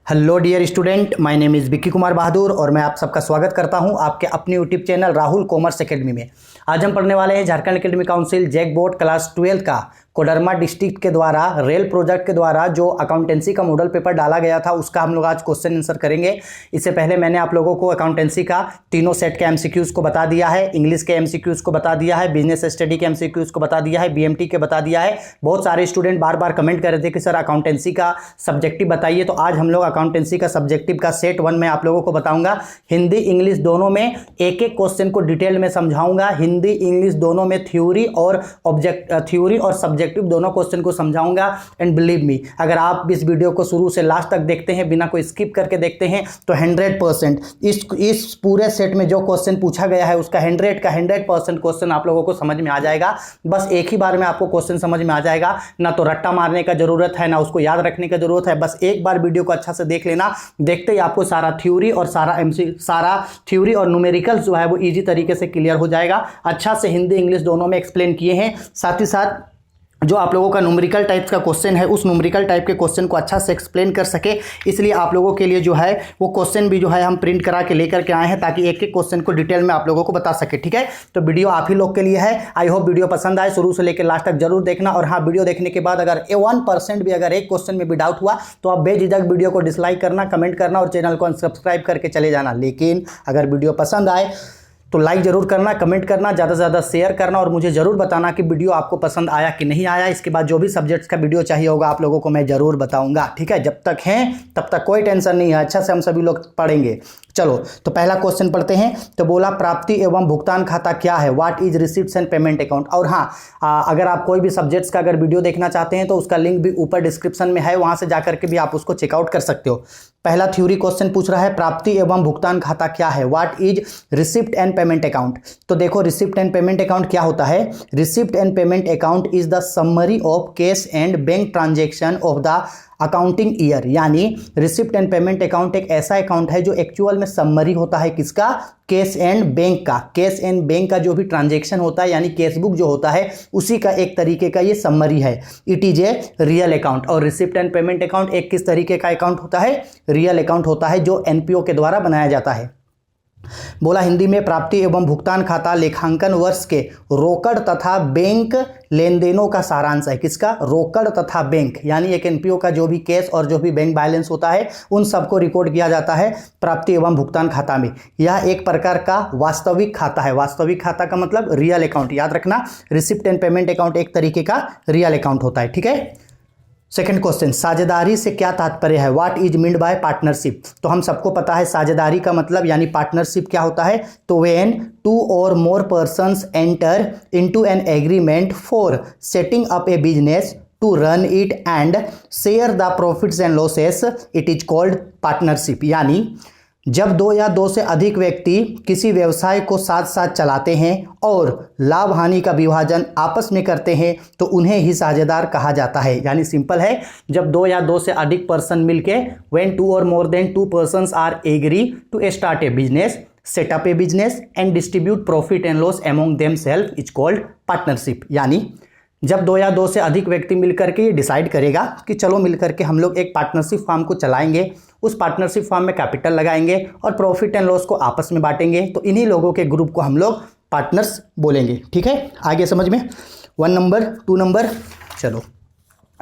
Hello dear student, my name is Vicky Kumar Bahadur और मैं आप सबका स्वागत करता हूं आपके अपने YouTube channel Rahul commerce academy में। आज हम पढ़ने वाले हैं Jharkhand academy council JAC board class 12 का कोडरमा डिस्ट्रिक्ट के द्वारा रेल प्रोजेक्ट के द्वारा जो अकाउंटेंसी का मॉडल पेपर डाला गया था उसका हम लोग आज क्वेश्चन आंसर करेंगे। इससे पहले मैंने आप लोगों को अकाउंटेंसी का तीनों सेट के एमसीक्यूज़ को बता दिया है, इंग्लिश के एमसीक्यूज़ को बता दिया है, बिजनेस स्टडी के एमसीक्यूज़ को बता दिया है, बीएमटी के बता दिया है। बहुत सारे स्टूडेंट बार बार कमेंट कर रहे थे कि सर अकाउंटेंसी का सब्जेक्टिव बताइए, तो आज हम लोग अकाउंटेंसी का सब्जेक्टिव का सेट 1 में आप लोगों को बताऊंगा। हिंदी इंग्लिश दोनों में एक एक क्वेश्चन को डिटेल में समझाऊंगा। हिंदी इंग्लिश दोनों में थ्योरी और सब्जेक्टिव दोनों क्वेश्चन को समझाऊंगा। एंड बिलीव मी, अगर आप इस वीडियो को शुरू से लास्ट तक देखते हैं, बिना कोई स्किप करके देखते हैं, तो 100% इस पूरे सेट में जो क्वेश्चन पूछा गया है उसका 100% क्वेश्चन आप लोगों को समझ में आ जाएगा। बस एक ही बार में आपको क्वेश्चन समझ में आ जाएगा, ना तो रट्टा मारने का जरूरत है, ना उसको याद रखने का जरूरत है। बस एक बार वीडियो को अच्छा से देख लेना, देखते ही आपको सारा थ्योरी और न्यूमेरिकल जो है वो इजी तरीके से क्लियर हो जाएगा। अच्छा से हिंदी इंग्लिश दोनों में एक्सप्लेन किए हैं। साथ ही साथ जो आप लोगों का न्यूमेरिकल टाइप का क्वेश्चन है उस न्यूमेरिकल टाइप के क्वेश्चन को अच्छा से एक्सप्लेन कर सके, इसलिए आप लोगों के लिए जो है वो क्वेश्चन भी जो है हम प्रिंट करा के लेकर के आए हैं, ताकि एक एक क्वेश्चन को डिटेल में आप लोगों को बता सके। ठीक है, तो वीडियो आप ही लोग के लिए है। आई होप वीडियो पसंद आए, शुरू से लेकर लास्ट तक जरूर देखना। और हाँ, वीडियो देखने के बाद अगर 1% भी अगर एक क्वेश्चन में भी डाउट हुआ तो आप बेझिझक वीडियो को डिसलाइक करना, कमेंट करना और चैनल को अनसब्सक्राइब करके चले जाना। लेकिन अगर वीडियो पसंद आए तो लाइक जरूर करना, कमेंट करना, ज़्यादा से ज़्यादा शेयर करना और मुझे ज़रूर बताना कि वीडियो आपको पसंद आया कि नहीं आया। इसके बाद जो भी सब्जेक्ट्स का वीडियो चाहिए होगा आप लोगों को मैं ज़रूर बताऊंगा। ठीक है, जब तक हैं तब तक कोई टेंशन नहीं है, अच्छा से हम सभी लोग पढ़ेंगे। चलो, तो पहला क्वेश्चन पढ़ते हैं। तो बोला प्राप्ति एवं भुगतान खाता क्या है, what is receipts and payment account. और हाँ, अगर आप कोई भी सब्जेक्ट्स का अगर वीडियो देखना चाहते हैं तो उसका लिंक भी ऊपर डिस्क्रिप्शन में है, वहाँ से जाकर के भी आप उसको चेकआउट कर सकते हो। पहला थ्योरी क्वेश्चन पूछ रहा है प्राप्ति एवं भुगतान खाता क्या है, what is receipt and payment account. तो देखो, रिसिप्ट एंड पेमेंट अकाउंट क्या होता है। Receipt and payment account is the summary of cash and bank transaction of the accounting year. यानी रिसिप्ट एंड पेमेंट अकाउंट एक ऐसा अकाउंट है जो एक्चुअल में समरी होता है किसका, कैश एंड बैंक का। कैश एंड बैंक का जो भी ट्रांजेक्शन होता है यानी कैश बुक जो होता है उसी का एक तरीके का ये समरी है। It is a real account. और रिसिप्ट एंड पेमेंट अकाउंट एक किस तरीके का अकाउंट होता है, रियल अकाउंट होता है जो एनपीओ के द्वारा बनाया जाता है। बोला हिंदी में प्राप्ति एवं भुगतान खाता लेखांकन वर्ष के रोकड़ तथा बैंक लेन देनों का सारांश है। किसका, रोकड़ तथा बैंक, यानी एक एनपीओ का जो भी कैश और जो भी बैंक बैलेंस होता है उन सबको रिकॉर्ड किया जाता है प्राप्ति एवं भुगतान खाता में। यह एक प्रकार का वास्तविक खाता है। वास्तविक खाता का मतलब रियल अकाउंट, याद रखना। रिसिप्ट एंड पेमेंट अकाउंट एक तरीके का रियल अकाउंट होता है। ठीक है, सेकंड क्वेश्चन, साझेदारी से क्या तात्पर्य है, what is meant by partnership. तो हम सबको पता है साझेदारी का मतलब यानी पार्टनरशिप क्या होता है। तो when 2 or more persons enter into an agreement for setting up a business to run it and share the profits and losses, it is called partnership। यानी जब 2 या 2 से अधिक व्यक्ति किसी व्यवसाय को साथ साथ चलाते हैं और लाभ हानि का विभाजन आपस में करते हैं तो उन्हें ही साझेदार कहा जाता है। यानी सिंपल है, जब 2 या 2 से अधिक पर्सन मिलके when 2 or more than 2 persons are agree to start a business, set up a business and distribute profit and loss among themselves is called partnership। यानी जब 2 या 2 से अधिक व्यक्ति मिलकर के ये डिसाइड करेगा कि चलो मिलकर के हम लोग एक पार्टनरशिप फार्म को चलाएंगे, उस पार्टनरशिप फार्म में कैपिटल लगाएंगे और प्रॉफिट एंड लॉस को आपस में बांटेंगे, तो इन्हीं लोगों के ग्रुप को हम लोग पार्टनर्स बोलेंगे। ठीक है, आगे समझ में। 1 नंबर, 2 नंबर, चलो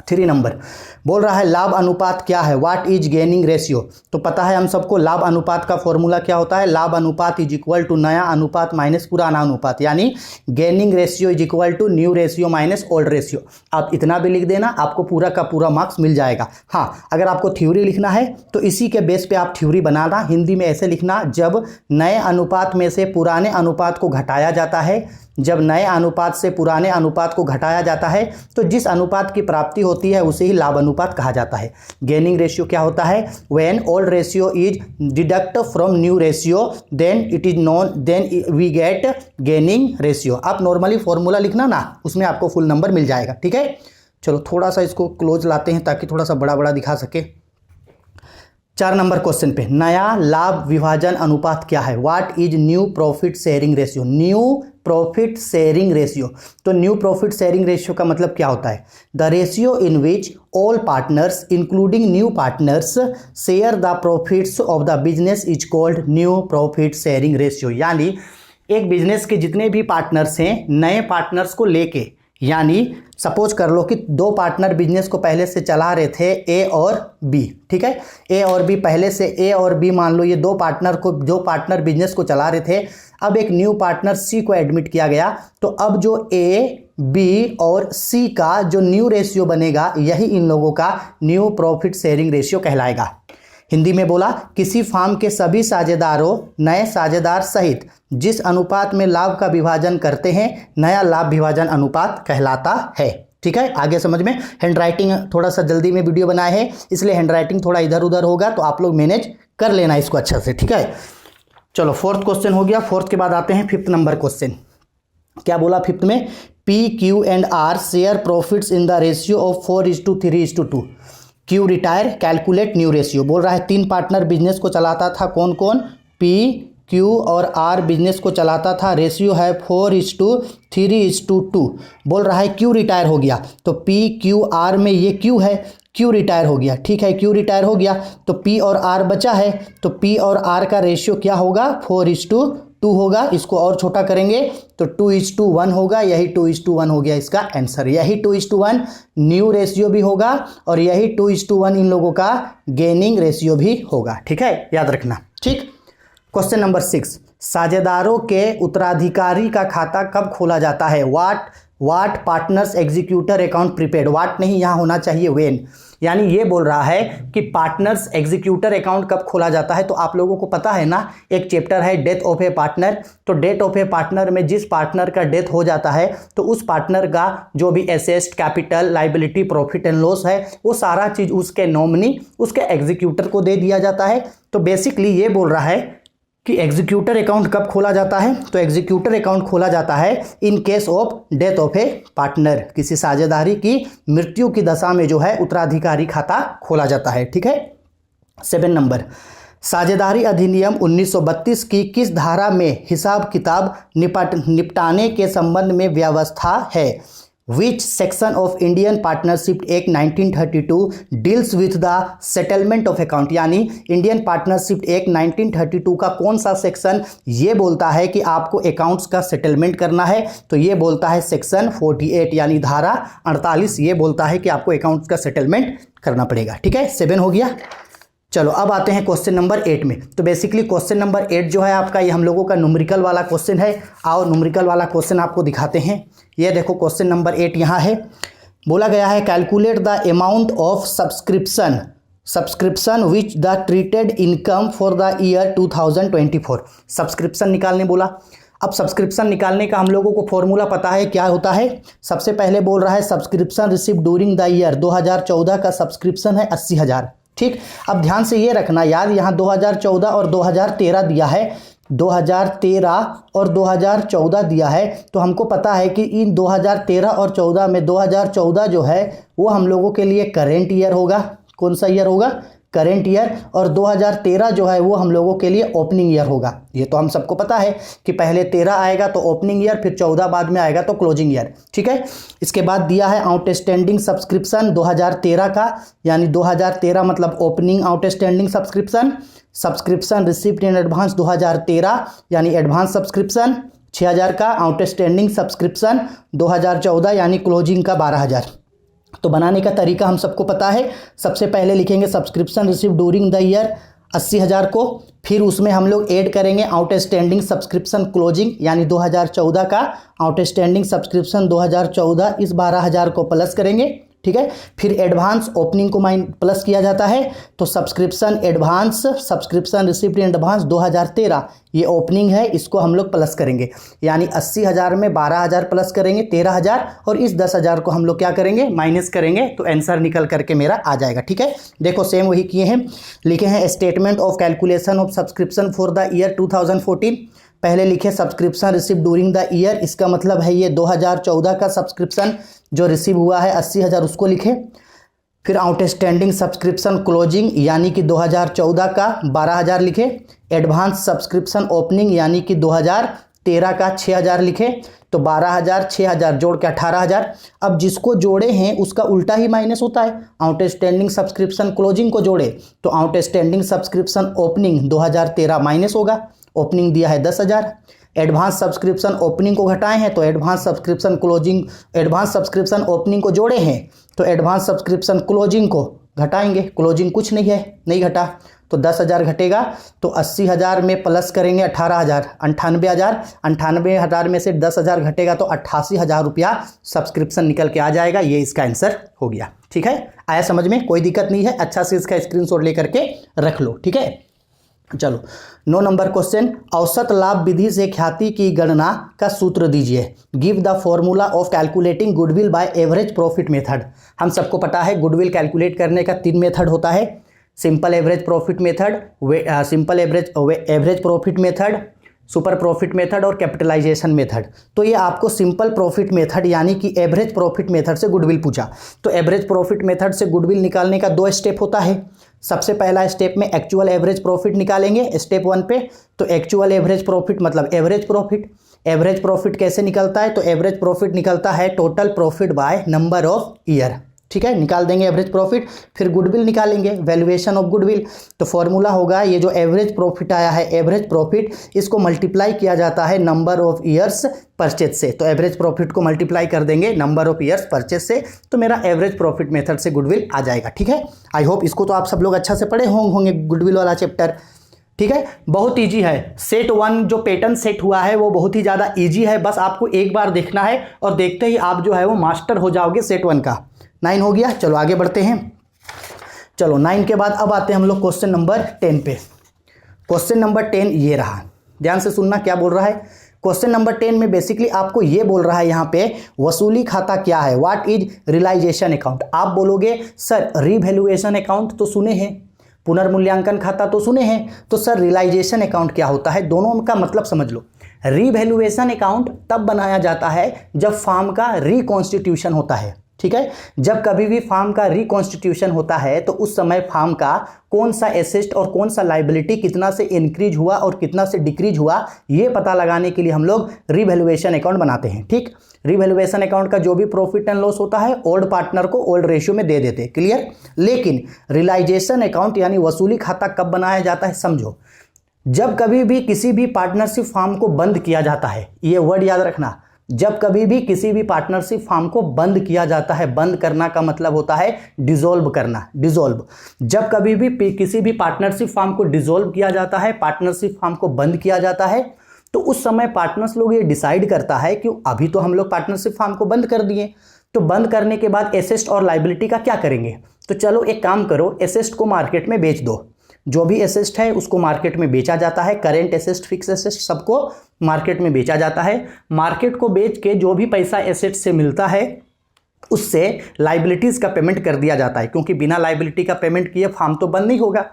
3 नंबर बोल रहा है लाभ अनुपात क्या है, व्हाट इज गेनिंग रेशियो। तो पता है हम सबको लाभ अनुपात का फॉर्मूला क्या होता है। लाभ अनुपात इज इक्वल टू नया अनुपात माइनस पुराना अनुपात, यानी gaining ratio is equal to new ratio minus old ratio. आप इतना भी लिख देना, आपको पूरा का पूरा मार्क्स मिल जाएगा। हाँ, अगर आपको थ्योरी लिखना है तो इसी के बेस पे आप थ्योरी बनाना। हिंदी में ऐसे लिखना, जब नए अनुपात में से पुराने अनुपात को घटाया जाता है, जब नए अनुपात से पुराने अनुपात को घटाया जाता है तो जिस अनुपात की प्राप्ति होती है उसे ही लाभ अनुपात कहा जाता है। गेनिंग रेशियो क्या होता है, when old ratio is deduct from new ratio then it is known then we get gaining ratio. आप नॉर्मली फॉर्मूला लिखना ना, उसमें आपको फुल नंबर मिल जाएगा। ठीक है, चलो थोड़ा सा इसको क्लोज लाते हैं ताकि थोड़ा सा बड़ा बड़ा दिखा सके। 4 नंबर क्वेश्चन पे, नया लाभ विभाजन अनुपात क्या है? What is new profit sharing ratio? New profit sharing ratio, तो न्यू प्रॉफिट शेयरिंग रेशियो का मतलब क्या होता है? The ratio in which all partners including new partners share the profits of the business is called new profit sharing ratio. यानी एक business के जितने भी पार्टनर्स हैं, नए पार्टनर्स को लेके, यानी सपोज कर लो कि 2 पार्टनर बिजनेस को पहले से चला रहे थे, ए और बी, ठीक है। ए और बी पहले से, ए और बी मान लो ये 2 पार्टनर बिजनेस को चला रहे थे। अब एक न्यू पार्टनर सी को एडमिट किया गया, तो अब जो ए, बी और सी का जो न्यू रेशियो बनेगा, यही इन लोगों का न्यू प्रॉफिट शेयरिंग रेशियो कहलाएगा। हिंदी में बोला, किसी फार्म के सभी साझेदारों नए साझेदार सहित जिस अनुपात में लाभ का विभाजन करते हैं, नया लाभ विभाजन अनुपात कहलाता है। ठीक है, आगे समझ में। हैंडराइटिंग थोड़ा सा जल्दी में वीडियो बनाए हैं, इसलिए हैंडराइटिंग थोड़ा इधर उधर होगा, तो आप लोग मैनेज कर लेना इसको अच्छा से। ठीक है, चलो 4th क्वेश्चन हो गया। 4th के बाद आते हैं 5th नंबर क्वेश्चन। क्या बोला 5th में? P, Q and R share profits in the ratio of 4:3:2। Q retire, calculate new ratio. बोल रहा है 3 पार्टनर बिजनेस को चलाता था, कौन कौन? पी, क्यू और आर बिजनेस को चलाता था, रेशियो है 4:3:2। बोल रहा है क्यू रिटायर हो गया, तो पी, क्यू, आर में ये क्यू है, क्यू रिटायर हो गया। ठीक है, क्यू रिटायर हो गया तो पी और आर बचा है, तो पी और आर का रेशियो क्या होगा? 4:2 होगा। इसको और छोटा करेंगे तो 2:1 होगा। यही 2:1 हो गया इसका आंसर। यही 2:1 न्यू रेशियो भी होगा और यही 2:1 इन लोगों का गेनिंग रेशियो भी होगा। ठीक है, याद रखना। ठीक, क्वेश्चन नंबर 6, साझेदारों के उत्तराधिकारी का खाता कब खोला जाता है? वाट पार्टनर्स एग्जीक्यूटर अकाउंट प्रीपेड। वाट नहीं, यहाँ होना चाहिए वेन। यानी ये बोल रहा है कि पार्टनर्स एग्जीक्यूटर अकाउंट कब खोला जाता है। तो आप लोगों को पता है ना, एक चैप्टर है डेथ ऑफ ए पार्टनर। तो डेथ ऑफ ए पार्टनर में जिस पार्टनर का डेथ हो जाता है, तो उस पार्टनर का जो भी asset, capital, liability, profit and loss है, वो सारा चीज उसके नॉमिनी, उसके एग्जीक्यूटर को दे दिया जाता है। तो बेसिकली ये बोल रहा है कि एग्जीक्यूटर अकाउंट कब खोला जाता है? तो एग्जीक्यूटर अकाउंट खोला जाता है in case of death of A partner. किसी साझेदारी की मृत्यु की दशा में जो है उत्तराधिकारी खाता खोला जाता है। ठीक है, 7 नंबर, साझेदारी अधिनियम 1932 की किस धारा में हिसाब किताब निपटाने के संबंध में व्यवस्था है? Which section of Indian Partnership Act 1932 deals with the settlement of account? यानी इंडियन पार्टनरशिप एक्ट 1932 का कौन सा सेक्शन ये बोलता है कि आपको अकाउंट्स का सेटलमेंट करना है? तो ये बोलता है सेक्शन 48, यानी धारा 48 ये बोलता है कि आपको अकाउंट्स का सेटलमेंट करना पड़ेगा। ठीक है, 7 हो गया। चलो अब आते हैं क्वेश्चन नंबर 8 में। तो बेसिकली क्वेश्चन नंबर 8 जो है आपका, ये हम लोगों का न्यूमेरिकल वाला क्वेश्चन है। आओ न्यूमेरिकल वाला क्वेश्चन आपको दिखाते हैं। ये देखो क्वेश्चन नंबर 8 यहाँ है। बोला गया है calculate the amount of subscription which the treated income for the year 2024। Subscription निकालने बोला। अब सब्सक्रिप्शन निकालने का हम लोगों को फॉर्मूला पता है, क्या होता है? सबसे पहले बोल रहा है subscription receive during the year 2014 का सब्सक्रिप्शन है 80,000। ठीक, अब ध्यान से ये रखना यार, यहाँ 2014 और 2013 दिया है, 2013 और 2014 दिया है। तो हमको पता है कि इन 2013 और 14 में 2014 जो है वो हम लोगों के लिए करेंट ईयर होगा। कौन सा ईयर होगा? Current year. और 2013 जो है वो हम लोगों के लिए ओपनिंग ईयर होगा। ये तो हम सबको पता है कि पहले 13 आएगा तो ओपनिंग ईयर, फिर 14 बाद में आएगा तो क्लोजिंग ईयर। ठीक है, इसके बाद दिया है आउटस्टैंडिंग सब्सक्रिप्शन 2013 का, यानी 2013 मतलब opening outstanding subscription received in advance 2013 यानी एडवांस सब्सक्रिप्शन 6,000 का, आउटस्टैंडिंग सब्सक्रिप्शन 2014 यानी क्लोजिंग का 12,000। तो बनाने का तरीका हम सबको पता है। सबसे पहले लिखेंगे subscription receive during the year 80,000 को, फिर उसमें हम लोग ऐड करेंगे आउटस्टैंडिंग सब्सक्रिप्शन क्लोजिंग यानी 2014 का आउटस्टैंडिंग सब्सक्रिप्शन 2014 इस 12,000 को प्लस करेंगे। ठीक है, फिर एडवांस ओपनिंग को प्लस किया जाता है, तो subscription advance subscription received in advance 2013 ये ओपनिंग है, इसको हम लोग प्लस करेंगे, यानी 80,000 में 12,000 प्लस करेंगे 13,000 और इस 10,000 को हम लोग क्या करेंगे? माइनस करेंगे, तो आंसर निकल करके मेरा आ जाएगा। ठीक है, देखो सेम वही किए हैं, लिखे हैं statement of calculation of subscription for the year 2014। पहले लिखे subscription receive during the year, इसका मतलब है ये 2014 का सब्सक्रिप्शन जो रिसीव हुआ है 80,000 उसको लिखे। फिर आउटस्टैंडिंग सब्सक्रिप्शन क्लोजिंग यानी कि 2014 का 12,000 लिखे। एडवांस सब्सक्रिप्शन ओपनिंग यानी कि 2013 का 6,000 लिखे। तो 12,000 6,000 जोड़ के 18,000। अब जिसको जोड़े हैं उसका उल्टा ही माइनस होता है। आउटस्टैंडिंग सब्सक्रिप्शन क्लोजिंग को जोड़े तो आउटस्टैंडिंग सब्सक्रिप्शन ओपनिंग 2013 माइनस होगा, ओपनिंग दिया है 10,000। एडवांस सब्सक्रिप्शन ओपनिंग को घटाए हैं तो advance subscription closing, advance subscription opening को जोड़े हैं तो एडवांस सब्सक्रिप्शन क्लोजिंग को घटाएंगे, क्लोजिंग कुछ नहीं है, नहीं घटा तो 10,000 घटेगा। तो 80,000 में प्लस करेंगे 18,000, 98,000। 98,000 में से 10,000 घटेगा तो 88,000 रुपया सब्सक्रिप्शन निकल के आ जाएगा। ये इसका आंसर हो गया। ठीक है, आया समझ में? कोई दिक्कत नहीं है, अच्छा से इसका स्क्रीनशॉट लेकर के रख लो। ठीक है, चलो 9 नंबर क्वेश्चन, औसत लाभ विधि से ख्याति की गणना का सूत्र दीजिए। Give the formula of calculating goodwill by average profit method. हम सबको पता है गुडविल कैलकुलेट करने का 3 मेथड होता है, simple average profit method, simple average profit method, super profit method और कैपिटलाइजेशन मेथड। तो ये आपको सिंपल प्रॉफिट मेथड यानी कि एवरेज प्रॉफिट मेथड से गुडविल पूछा। तो एवरेज प्रॉफिट मेथड से गुडविल निकालने का 2 स्टेप होता है। सबसे पहला स्टेप में एक्चुअल एवरेज प्रॉफिट निकालेंगे स्टेप 1 पे। तो एक्चुअल एवरेज प्रॉफिट मतलब एवरेज प्रॉफिट। एवरेज प्रॉफिट कैसे निकलता है? तो एवरेज प्रॉफिट निकलता है total profit by number of year. ठीक है, निकाल देंगे एवरेज प्रॉफिट। फिर गुडविल निकालेंगे, वैल्यूएशन ऑफ गुडविल। तो फॉर्मूला होगा ये जो एवरेज प्रॉफिट आया है, एवरेज प्रॉफिट, इसको मल्टीप्लाई किया जाता है नंबर ऑफ ईयर्स परचेज से। तो एवरेज प्रॉफिट को मल्टीप्लाई कर देंगे नंबर ऑफ ईयर्स परचेज से, तो मेरा एवरेज प्रॉफिट मेथड से गुडविल आ जाएगा। ठीक है, आई होप इसको तो आप सब लोग अच्छा से पढ़े होंगे गुडविल वाला चैप्टर। ठीक है, बहुत इजी है। सेट 1 जो पैटर्न सेट हुआ है वो बहुत ही ज़्यादा इजी है, बस आपको एक बार देखना है और देखते ही आप जो है वो मास्टर हो जाओगे सेट 1 का। 9 हो गया, चलो आगे बढ़ते हैं। चलो 9 के बाद अब आते हैं हम लोग क्वेश्चन नंबर 10 पे। क्वेश्चन नंबर 10 ये रहा, ध्यान से सुनना क्या बोल रहा है। क्वेश्चन नंबर 10 में बेसिकली आपको ये बोल रहा है यहाँ पे वसूली खाता क्या है, व्हाट इज रियलाइजेशन अकाउंट। आप बोलोगे सर रिवैल्यूएशन अकाउंट तो सुने हैं, पुनर्मूल्यांकन खाता तो सुने हैं, तो सर रियलाइजेशन अकाउंट क्या होता है, दोनों का मतलब समझ लो। रिवैल्यूएशन अकाउंट तब बनाया जाता है जब फार्म का रिकॉन्स्टिट्यूशन होता है। ठीक है, जब कभी भी फार्म का रिकॉन्स्टिट्यूशन होता है तो उस समय फार्म का कौन सा एसेट और कौन सा लाइबिलिटी कितना से इंक्रीज हुआ और कितना से डिक्रीज हुआ, ये पता लगाने के लिए हम लोग रिवैल्यूएशन अकाउंट बनाते हैं। ठीक, रिवैल्यूएशन अकाउंट का जो भी प्रॉफिट एंड लॉस होता है ओल्ड पार्टनर को ओल्ड रेशियो में दे देते हैं। क्लियर। लेकिन रियलाइजेशन अकाउंट यानी वसूली खाता कब बनाया जाता है, समझो। जब कभी भी किसी भी पार्टनरशिप फार्म को बंद किया जाता है, ये वर्ड याद रखना, जब कभी भी किसी भी पार्टनरशिप फार्म को बंद किया जाता है, बंद करना का मतलब होता है डिसॉल्व करना, डिसॉल्व। जब कभी भी किसी भी पार्टनरशिप फार्म को डिसॉल्व किया जाता है, पार्टनरशिप फार्म को बंद किया जाता है, तो उस समय पार्टनर्स लोग ये डिसाइड करता है कि अभी तो हम लोग पार्टनरशिप फार्म को बंद कर दिए, तो बंद करने के बाद एसेट और लाइबिलिटी का क्या करेंगे। तो चलो एक काम करो, एसेट को मार्केट में बेच दो। जो भी एसेट है उसको मार्केट में बेचा जाता है, करेंट एसेट, फिक्स एसेट सबको मार्केट में बेचा जाता है। मार्केट को बेच के जो भी पैसा एसेट से मिलता है उससे लाइबिलिटीज़ का पेमेंट कर दिया जाता है, क्योंकि बिना लाइबिलिटी का पेमेंट किए फार्म तो बंद नहीं होगा।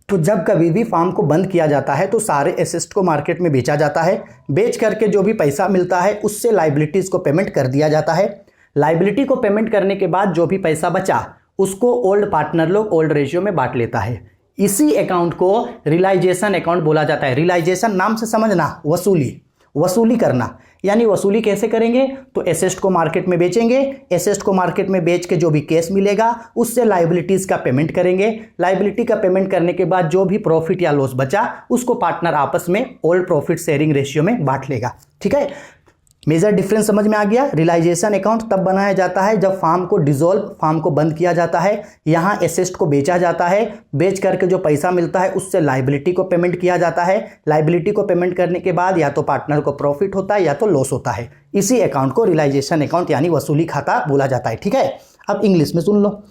तो जब कभी भी फार्म को बंद किया जाता है तो सारे एसेट को मार्केट में बेचा जाता है, बेच करके जो भी पैसा मिलता है उससे लाइबिलिटीज़ को पेमेंट कर दिया जाता है। लाइबिलिटी को पेमेंट करने के बाद जो भी पैसा बचा उसको ओल्ड पार्टनर लोग ओल्ड रेशियो में बांट लेता है। इसी अकाउंट को रियलाइजेशन अकाउंट बोला जाता है। रियलाइजेशन नाम से समझना, वसूली, वसूली करना। यानी वसूली कैसे करेंगे, तो एसेट को मार्केट में बेचेंगे, एसेट को मार्केट में बेच के जो भी कैश मिलेगा उससे लाइबिलिटीज़ का पेमेंट करेंगे। लाइबिलिटी का पेमेंट करने के बाद जो भी प्रॉफिट या लॉस बचा उसको पार्टनर आपस में ओल्ड प्रॉफिट शेयरिंग रेशियो में बांट लेगा। ठीक है, मेजर डिफरेंस समझ में आ गया। रियलाइजेशन अकाउंट तब बनाया जाता है जब फार्म को डिसॉल्व, फार्म को बंद किया जाता है, यहाँ एसेट को बेचा जाता है, बेच करके जो पैसा मिलता है उससे लाइबिलिटी को पेमेंट किया जाता है। लाइबिलिटी को पेमेंट करने के बाद या तो पार्टनर को प्रॉफिट होता है या तो लॉस होता है। इसी अकाउंट को रियलाइजेशन अकाउंट यानी वसूली खाता बोला जाता है। ठीक है, अब इंग्लिश में सुन लो।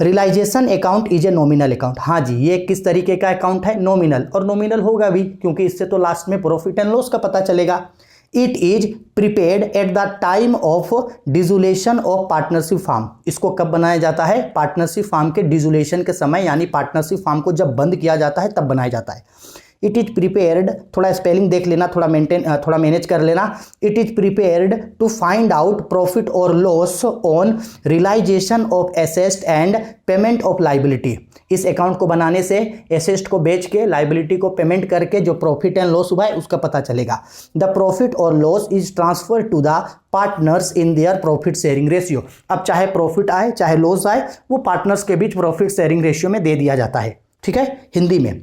Realisation account is a nominal account. हाँ जी, ये किस तरीके का अकाउंट है, नॉमिनल, और नॉमिनल होगा भी क्योंकि इससे तो लास्ट में प्रॉफिट एंड लॉस का पता चलेगा। It is prepared at the time of dissolution of partnership firm. इसको कब बनाया जाता है, पार्टनरशिप फार्म के डिसोल्यूशन के समय, यानी पार्टनरशिप फार्म को जब बंद किया जाता है तब बनाया जाता है। इट इज प्रिपेयर्ड, थोड़ा स्पेलिंग देख लेना, थोड़ा मैनेज कर लेना। It is prepared to find out profit और loss on realisation of asset and payment of liability. इस अकाउंट को बनाने से एसेट को बेच के लाइबिलिटी को पेमेंट करके जो प्रॉफिट एंड लॉस हुआ है उसका पता चलेगा। द प्रॉफिट और loss is transfer to the partners in their profit sharing ratio. अब चाहे प्रॉफिट आए चाहे लॉस आए, वो पार्टनर्स के बीच प्रॉफिट शेयरिंग रेशियो में दे दिया जाता है। ठीक है। हिंदी में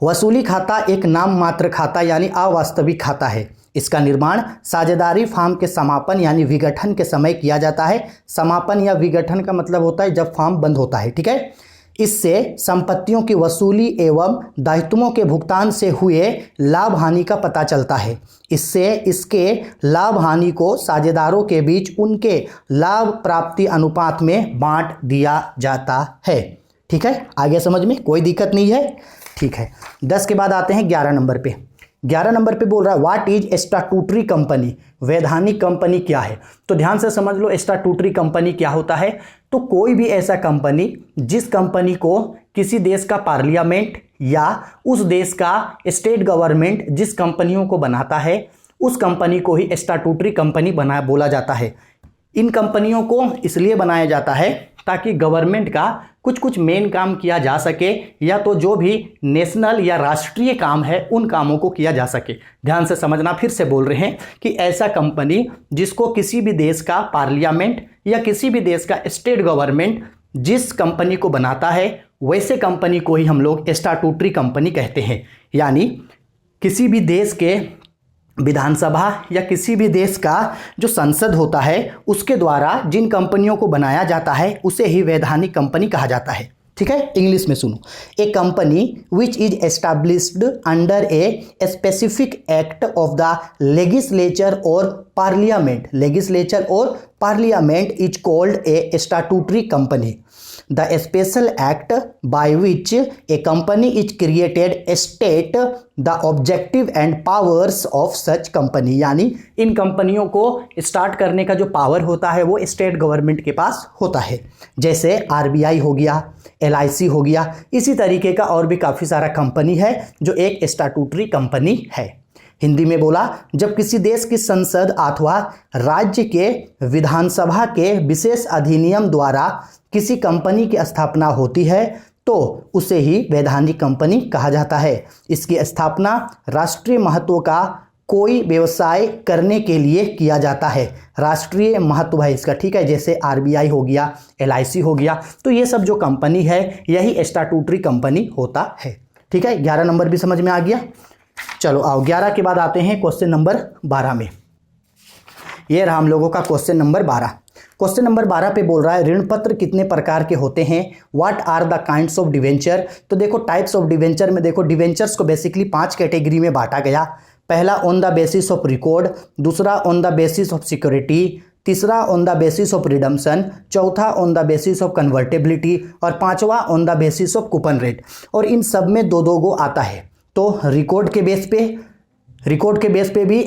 वसूली खाता एक नाम मात्र खाता यानी अवास्तविक खाता है। इसका निर्माण साझेदारी फार्म के समापन यानी विघटन के समय किया जाता है। समापन या विघटन का मतलब होता है जब फार्म बंद होता है। ठीक है। इससे संपत्तियों की वसूली एवं दायित्वों के भुगतान से हुए लाभ हानि का पता चलता है। इससे इसके लाभ हानि को साझेदारों के बीच उनके लाभ प्राप्ति अनुपात में बांट दिया जाता है। ठीक है। आगे समझ में कोई दिक्कत नहीं है। ठीक है। 10 के बाद आते हैं 11 नंबर पे। 11 नंबर पे बोल रहा है व्हाट इज स्टैट्यूटरी कंपनी, वैधानिक कंपनी क्या है। तो ध्यान से समझ लो स्टैट्यूटरी कंपनी क्या होता है। तो कोई भी ऐसा कंपनी जिस कंपनी को किसी देश का पार्लियामेंट या उस देश का स्टेट गवर्नमेंट जिस कंपनियों को बनाता है उस कंपनी को ही स्टैट्यूटरी कंपनी बोला जाता है। इन कंपनियों को इसलिए बनाया जाता है ताकि गवर्नमेंट का कुछ मेन काम किया जा सके, या तो जो भी नेशनल या राष्ट्रीय काम है उन कामों को किया जा सके। ध्यान से समझना, फिर से बोल रहे हैं कि ऐसा कंपनी जिसको किसी भी देश का पार्लियामेंट या किसी भी देश का स्टेट गवर्नमेंट जिस कंपनी को बनाता है वैसे कंपनी को ही हम लोग स्टैट्यूटरी कंपनी कहते हैं। यानी किसी भी देश के विधानसभा या किसी भी देश का जो संसद होता है उसके द्वारा जिन कंपनियों को बनाया जाता है उसे ही वैधानिक कंपनी कहा जाता है। ठीक है। इंग्लिश में सुनो, a company which is established under a specific act of the legislature और पार्लियामेंट, लेजिस्लेचर और parliament is called a statutory company. The special act by which a company is created state the objective and powers of such company। यानी इन कंपनियों को start करने का जो power होता है वो स्टेट गवर्नमेंट के पास होता है। जैसे RBI हो गया, LIC हो गया, इसी तरीके का और भी काफ़ी सारा कंपनी है जो एक स्टैट्यूटरी कंपनी है। हिंदी में बोला, जब किसी देश की संसद अथवा राज्य के विधानसभा के विशेष अधिनियम द्वारा किसी कंपनी की स्थापना होती है तो उसे ही वैधानिक कंपनी कहा जाता है। इसकी स्थापना राष्ट्रीय महत्व का कोई व्यवसाय करने के लिए किया जाता है। राष्ट्रीय महत्व है इसका। ठीक है। जैसे RBI हो गया, LIC हो गया, तो ये सब जो कंपनी है यही स्टैट्यूटरी कंपनी होता है। ठीक है। 11 नंबर भी समझ में आ गया। चलो आओ 11 के बाद आते हैं क्वेश्चन नंबर 12 में। ये रहा हम लोगों का क्वेश्चन नंबर 12। क्वेश्चन नंबर 12 पे बोल रहा है ऋण पत्र कितने प्रकार के होते हैं, what are the kinds of debenture. तो देखो टाइप्स ऑफ डिवेंचर में देखो डिवेंचर्स को बेसिकली 5 कैटेगरी में बांटा गया। पहला on the basis of record, दूसरा on the basis of security, तीसरा on the basis of redemption, चौथा on the basis of convertibility और पांचवा on the basis of coupon rate. और इन सब में दो गो आता है। तो रिकॉर्ड के बेस पे भी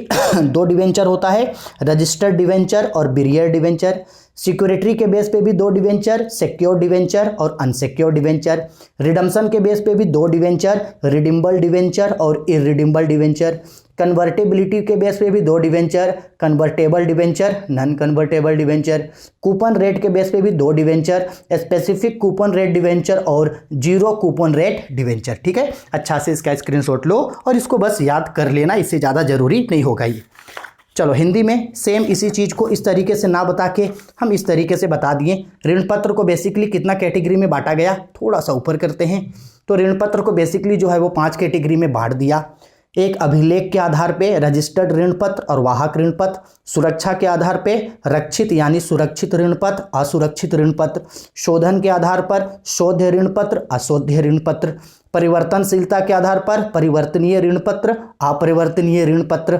2 डिवेंचर होता है, रजिस्टर्ड डिवेंचर और बिरियर डिवेंचर। सिक्योरिटी के बेस पे भी 2 डिवेंचर, सिक्योर्ड डिवेंचर और अनसिक्योर्ड डिवेंचर। रिडम्पशन के बेस पे भी 2 डिवेंचर, रिडीम्बल डिवेंचर और इरिडीम्बल डिवेंचर। कन्वर्टेबिलिटी के बेस पे भी 2 debenture, convertible debenture, non convertible debenture. Coupon rate के बेस पे भी 2 debenture, specific coupon rate debenture और जीरो कूपन रेट डिवेंचर। ठीक है। अच्छा से इसका स्क्रीनशॉट लो और इसको बस याद कर लेना, इससे ज़्यादा जरूरी नहीं होगा ये। चलो हिंदी में सेम इसी चीज़ को इस तरीके से ना बता के हम इस तरीके से बता दिए। ऋण पत्र को बेसिकली कितना कैटेगरी में बांटा गया, थोड़ा सा ऊपर करते हैं। तो ऋण पत्र को बेसिकली जो है वो 5 कैटेगरी में बांट दिया। एक अभिलेख के आधार पे रजिस्टर्ड ऋण पत्र और वाहक ऋण पत्र, सुरक्षा के आधार पे रक्षित यानी सुरक्षित ऋण पत्र, असुरक्षित ऋण पत्र, शोधन के आधार पर शोध्य ऋण पत्र, अशोध्य ऋण पत्र, परिवर्तनशीलता के आधार पर परिवर्तनीय ऋण पत्र, अपरिवर्तनीय ऋण पत्र।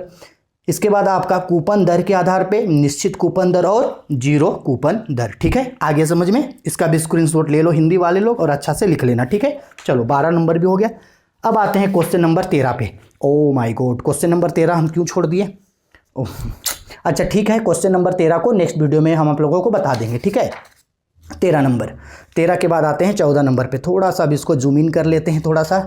इसके बाद आपका कूपन दर के आधार पे निश्चित कूपन दर और जीरो कूपन दर। ठीक है। आगे समझ में, इसका भी स्क्रीनशॉट ले लो हिंदी वाले लोग और अच्छा से लिख लेना। ठीक है। चलो 12 नंबर भी हो गया। अब आते हैं क्वेश्चन नंबर 13 पे। Oh my God, question number 13 हम क्यों छोड़ दिए। अच्छा ठीक है, क्वेश्चन नंबर 13 को नेक्स्ट वीडियो में हम आप लोगों को बता देंगे। ठीक है। 13 नंबर, 13 के बाद आते हैं 14 नंबर पे। थोड़ा सा अब इसको जूम इन कर लेते हैं थोड़ा सा।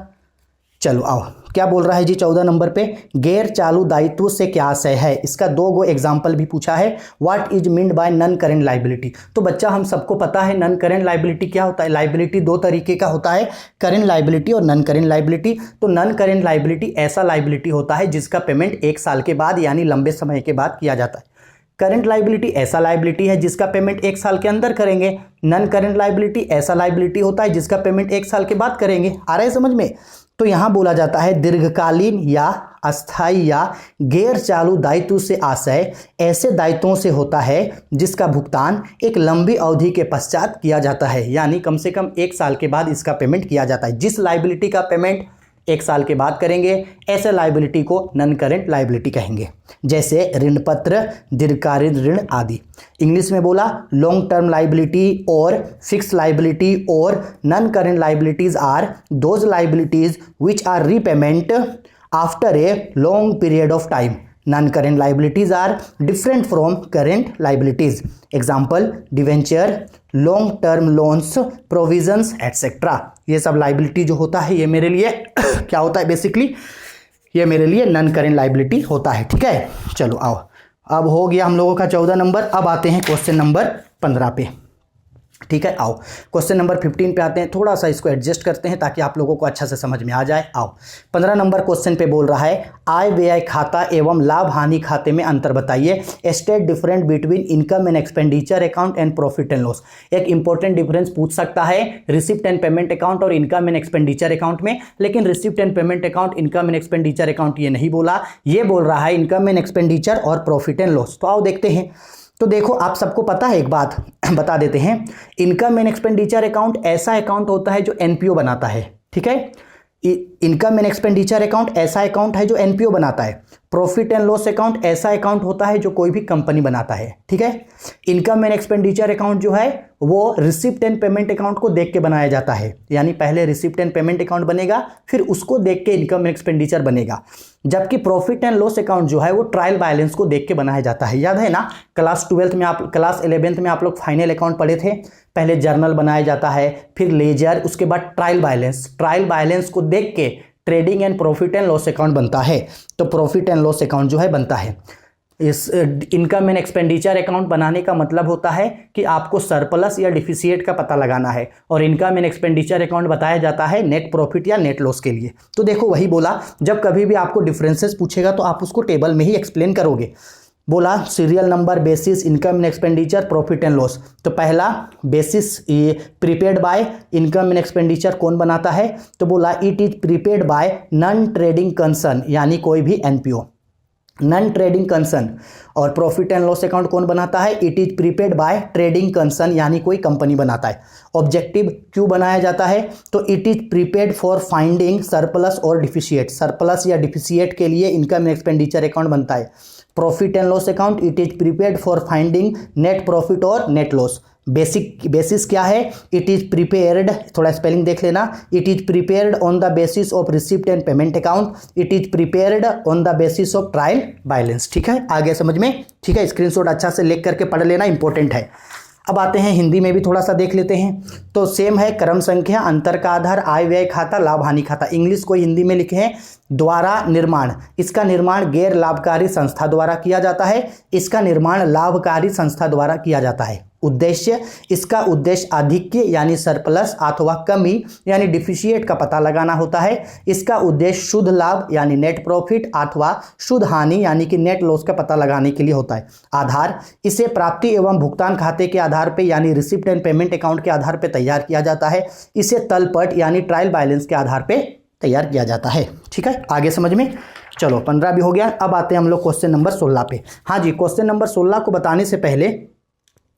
चलो आओ, क्या बोल रहा है जी 14 नंबर पे, गैर चालू दायित्व से क्या आशय है। इसका 2 गो एग्जाम्पल भी पूछा है। What is meant by non current liability. तो बच्चा हम सबको पता है नॉन करेंट लाइबिलिटी क्या होता है। लाइबिलिटी 2 तरीके का होता है, करेंट लाइबिलिटी और नॉन करेंट लाइबिलिटी। तो नॉन करेंट लाइबिलिटी ऐसा लाइबिलिटी होता है जिसका पेमेंट 1 साल के बाद यानी लंबे समय के बाद किया जाता है। करंट लाइबिलिटी ऐसा लाइबिलिटी है जिसका पेमेंट 1 साल के अंदर करेंगे। नॉन करंट लाइबिलिटी ऐसा लाइबिलिटी होता है जिसका पेमेंट 1 साल के बाद करेंगे। आ रहा है समझ में। तो यहां बोला जाता है दीर्घकालीन या अस्थायी या गैर चालू दायित्व से आशय ऐसे दायित्वों से होता है जिसका भुगतान एक लंबी अवधि के पश्चात किया जाता है, यानी कम से कम 1 साल के बाद इसका पेमेंट किया जाता है। जिस लाइबिलिटी का पेमेंट 1 साल के बाद करेंगे ऐसे लाइबिलिटी को नॉन करेंट लाइबिलिटी कहेंगे, जैसे ऋण पत्र, दीर्घकालीन ऋण आदि। इंग्लिश में बोला लॉन्ग टर्म लाइबिलिटी और फिक्स लाइबिलिटी और non current liabilities are those liabilities which are repayment after a long period of time. Non current liabilities are different from current liabilities. Example debenture, long term loans, provisions etcetera. ये सब liability जो होता है ये मेरे लिए क्या होता है, बेसिकली ये मेरे लिए नॉन करेंट लाइबिलिटी होता है। ठीक है, चलो आओ, अब हो गया हम लोगों का 14 नंबर। अब आते हैं क्वेश्चन नंबर 15 पे। ठीक है, आओ क्वेश्चन नंबर 15 पे आते हैं। थोड़ा सा इसको एडजस्ट करते हैं ताकि आप लोगों को अच्छा से समझ में आ जाए। आओ 15 नंबर क्वेश्चन पे बोल रहा है आय व्यय खाता एवं लाभ हानि खाते में अंतर बताइए। State different between income and expenditure account and profit and loss. एक इंपॉर्टेंट डिफरेंस पूछ सकता है रिसिप्ट एंड पेमेंट अकाउंट और इनकम एंड एक्सपेंडिचर अकाउंट में, लेकिन receipt and payment account, income and expenditure account ये नहीं बोला, ये बोल रहा है इनकम एंड एक्सपेंडिचर और प्रॉफिट एंड लॉस। तो आओ देखते हैं। तो देखो आप सबको पता है, एक बात बता देते हैं, इनकम एंड एक्सपेंडिचर अकाउंट ऐसा अकाउंट होता है जो एनपीओ बनाता है। ठीक है, इनकम एंड एक्सपेंडिचर अकाउंट ऐसा अकाउंट है जो एनपीओ बनाता है। प्रॉफिट एंड लॉस अकाउंट ऐसा अकाउंट होता है जो कोई भी कंपनी बनाता है। ठीक है, इनकम एंड एक्सपेंडिचर अकाउंट जो है वो रिसिप्ट एंड पेमेंट अकाउंट को देख के बनाया जाता है, यानी पहले रिसिप्ट एंड पेमेंट अकाउंट बनेगा फिर उसको देख के इनकम एंड एक्सपेंडिचर बनेगा। जबकि प्रॉफिट एंड लॉस अकाउंट जो है वो ट्रायल बैलेंस को देख के बनाया जाता है। याद है ना, क्लास 11th में आप लोग फाइनल अकाउंट पढ़े थे। पहले जर्नल बनाया जाता है, फिर लेजर, उसके बाद ट्रायल बैलेंस। ट्रायल बैलेंस को देख के trading and profit and loss account बनता है। तो प्रॉफिट एंड लॉस अकाउंट जो है बनता है। इस इनकम एंड एक्सपेंडिचर अकाउंट बनाने का मतलब होता है कि आपको सरप्लस या डिफिसिएट का पता लगाना है, और इनकम एंड एक्सपेंडिचर अकाउंट बताया जाता है नेट प्रॉफिट या नेट लॉस के लिए। तो देखो वही बोला, जब कभी भी आपको डिफरेंसेस पूछेगा तो आप उसको टेबल में ही एक्सप्लेन करोगे। बोला serial number basis income and expenditure profit and loss. तो पहला बेसिस ये prepaid by income and expenditure कौन बनाता है, तो बोला it is prepaid by non trading concern, यानी कोई भी एनपीओ, नॉन ट्रेडिंग कंसर्न। और प्रॉफिट एंड लॉस अकाउंट कौन बनाता है, it is prepaid by trading concern, यानी कोई कंपनी बनाता है। ऑब्जेक्टिव क्यों बनाया जाता है, तो it is prepaid for finding surplus और डिफिशिएट। सरप्लस या डिफिशिएट के लिए इनकम एंड एक्सपेंडिचर अकाउंट बनता है। Profit and loss account it is prepaid for finding net profit और नेट लॉस। बेसिस क्या है, इट इज प्रिपेयर्ड, थोड़ा स्पेलिंग देख लेना, it is prepared on the basis of receipt and payment account, it is prepared on the basis of trial balance. ठीक है, आगे समझ में। ठीक है, स्क्रीनशॉट अच्छा से लिख करके पढ़ लेना, इंपॉर्टेंट है। अब आते हैं हिंदी में भी थोड़ा सा देख लेते हैं। तो सेम है, क्रम संख्या, अंतर का आधार, आय व्यय खाता, लाभ हानि खाता। इंग्लिश को हिंदी में लिखे हैं द्वारा निर्माण। इसका निर्माण गैर लाभकारी संस्था द्वारा किया जाता है, इसका निर्माण लाभकारी संस्था द्वारा किया जाता है। उद्देश्य, इसका उद्देश्य आधिक्य यानी सरप्लस अथवा कमी यानी डिफिशिएट का पता लगाना होता है। इसका उद्देश्य शुद्ध लाभ यानी नेट प्रॉफिट अथवा शुद्ध हानि यानी कि नेट लॉस का पता लगाने के लिए होता है। आधार, इसे प्राप्ति एवं भुगतान खाते के आधार पे यानी रिसिप्ट एंड पेमेंट अकाउंट के आधार पे तैयार किया जाता है। इसे तलपट यानी ट्रायल बैलेंस के आधार पे तैयार किया जाता है। ठीक है, आगे समझ में। चलो 15 भी हो गया। अब आते हैं हम लोग क्वेश्चन नंबर 16 पे। हाँ जी, क्वेश्चन नंबर 16 को बताने से पहले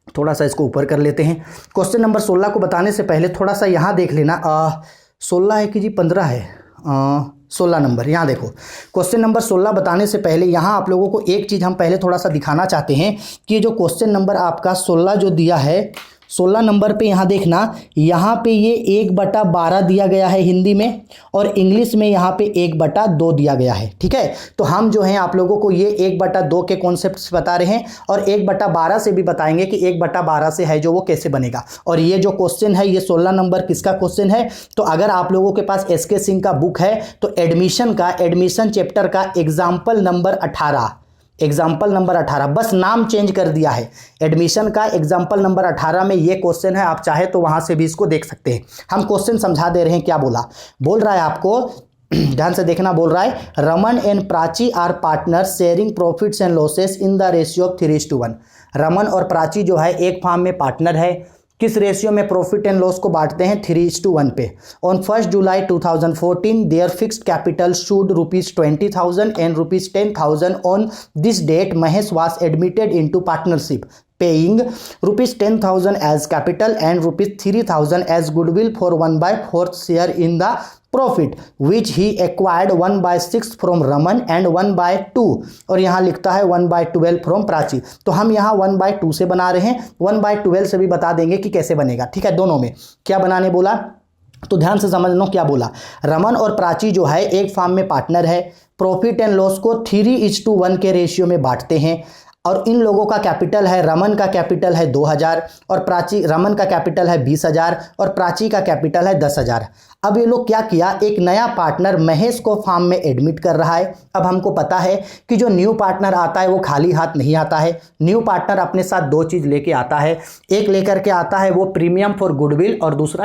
थोड़ा सा इसको ऊपर कर लेते हैं। क्वेश्चन नंबर 16 को बताने से पहले थोड़ा सा यहाँ देख लेना, 16 है कि जी 15 है, 16 नंबर। यहाँ देखो, क्वेश्चन नंबर 16 बताने से पहले यहाँ आप लोगों को एक चीज़ हम पहले थोड़ा सा दिखाना चाहते हैं कि जो क्वेश्चन नंबर आपका 16 जो दिया है 16 नंबर पे यहाँ देखना, यहाँ पे ये 1/12 दिया गया है हिंदी में, और इंग्लिश में यहाँ पे 1/2 दिया गया है। ठीक है, तो हम जो है आप लोगों को ये 1/2 के कॉन्सेप्ट बता रहे हैं, और 1/12 से भी बताएंगे कि 1/12 से है जो वो कैसे बनेगा। और ये जो क्वेश्चन है ये 16 नंबर किसका क्वेश्चन है, तो अगर आप लोगों के पास एसके सिंह का बुक है तो एडमिशन चैप्टर का एग्जाम्पल नंबर 18, बस नाम चेंज कर दिया है। एडमिशन का एग्जाम्पल नंबर 18 में ये क्वेश्चन है, आप चाहे तो वहां से भी इसको देख सकते हैं। हम क्वेश्चन समझा दे रहे हैं, क्या बोल रहा है आपको, ध्यान से देखना। बोल रहा है Raman and Prachi are partner sharing profits and losses in the ratio of 3:1। Raman और प्राची जो है एक फार्म में पार्टनर है, किस रेशियो में प्रॉफिट एंड लॉस को बांटते हैं, 3:1 पे। On 1 July 2014 their fixed capital should ₹20,000 and ₹10,000। On this date Mahesh was admitted into partnership paying ₹10,000 as capital and ₹3,000 as goodwill for 1/4 share in the profit which he acquired 1/6 from Raman and 1/2, और यहाँ लिखता है 1/12 from Prachi. तो हम यहाँ 1/2 से बना रहे हैं, 1/12 से भी बता देंगे कि कैसे बनेगा। ठीक है, दोनों में क्या बनाने बोला, तो ध्यान से समझ लो क्या बोला। रमन और प्राची जो है एक फार्म में पार्टनर है, प्रॉफिट एंड लॉस को 3:1 के रेशियो में बांटते हैं, और इन लोगों का कैपिटल है, रमन का कैपिटल है 2,000 और रमन का कैपिटल है 20,000 और प्राची का कैपिटल है 10,000। अब ये लोग क्या किया, एक नया पार्टनर महेश को फार्म में एडमिट कर रहा है। अब हमको पता है कि जो न्यू पार्टनर आता है वो खाली हाथ नहीं आता है, न्यू पार्टनर अपने साथ 2 चीज़ लेके आता है। एक लेकर के आता है वो प्रीमियम फॉर गुडविल, और दूसरा